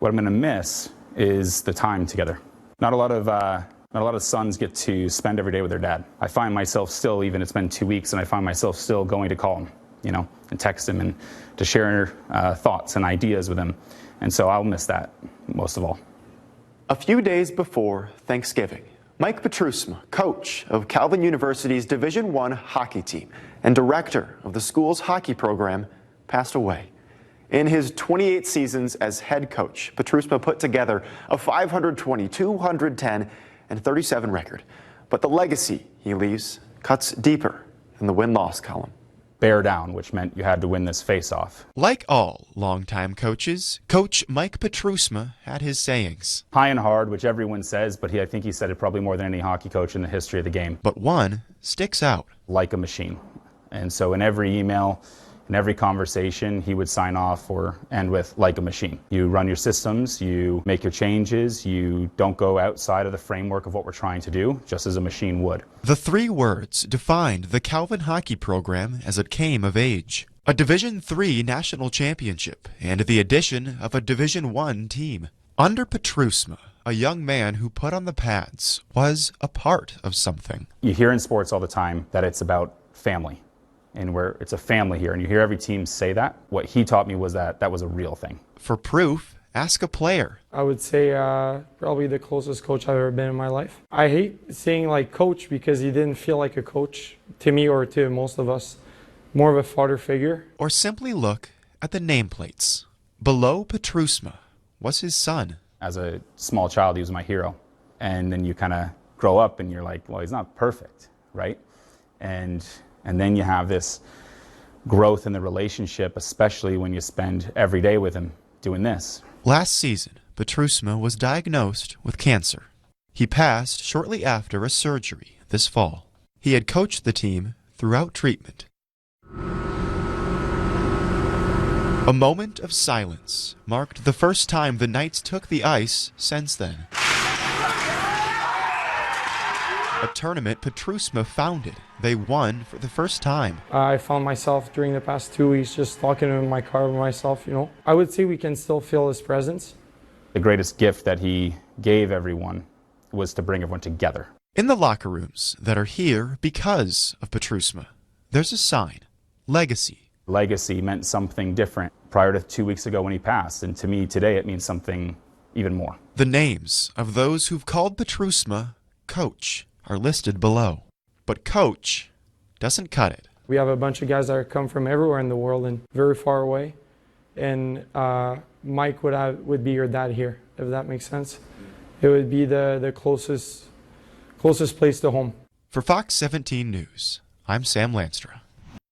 What I'm going to miss is the time together. Not a lot of sons get to spend every day with their dad. I find myself still, even it's been 2 weeks, and I find myself still going to call him, and text him and to share thoughts and ideas with him. And so I'll miss that most of all. A few days before Thanksgiving, Mike Petrusma, coach of Calvin University's Division I hockey team and director of the school's hockey program, passed away. In his 28 seasons as head coach, Petrusma put together a 520, 210, and 37 record. But the legacy he leaves cuts deeper than the win-loss column. Bear down, which meant you had to win this face-off. Like all longtime coaches, Coach Mike Petrusma had his sayings. High and hard, which everyone says, but I think he said it probably more than any hockey coach in the history of the game. But one sticks out. Like a machine. And so in every email, in every conversation, he would sign off or end with like a machine. You run your systems, you make your changes, you don't go outside of the framework of what we're trying to do, just as a machine would. The 3 words defined the Calvin hockey program as it came of age. A Division III national championship and the addition of a Division I team. Under Petrusma, a young man who put on the pads was a part of something. You hear in sports all the time that it's about family. And where it's a family here, and you hear every team say that. What he taught me was that was a real thing. For proof, ask a player. I would say probably the closest coach I've ever been in my life. I hate saying like coach because he didn't feel like a coach to me or to most of us. More of a father figure. Or simply look at the nameplates. Below Petrusma was his son. As a small child, he was my hero. And then you kind of grow up and you're like, well, he's not perfect, right? And then you have this growth in the relationship, especially when you spend every day with him doing this. Last season, Petrusma was diagnosed with cancer. He passed shortly after a surgery this fall. He had coached the team throughout treatment. A moment of silence marked the first time the Knights took the ice since then. A tournament Petrusma founded. They won for the first time. I found myself during the past 2 weeks just talking in my car with myself, I would say we can still feel his presence. The greatest gift that he gave everyone was to bring everyone together. In the locker rooms that are here because of Petrusma, there's a sign, legacy. Legacy meant something different prior to 2 weeks ago when he passed, and to me today it means something even more. The names of those who've called Petrusma coach are listed below. But coach doesn't cut it. We have a bunch of guys that come from everywhere in the world and very far away. And Mike would be your dad here, if that makes sense. It would be the closest place to home. For Fox 17 News, I'm Sam Lanstra.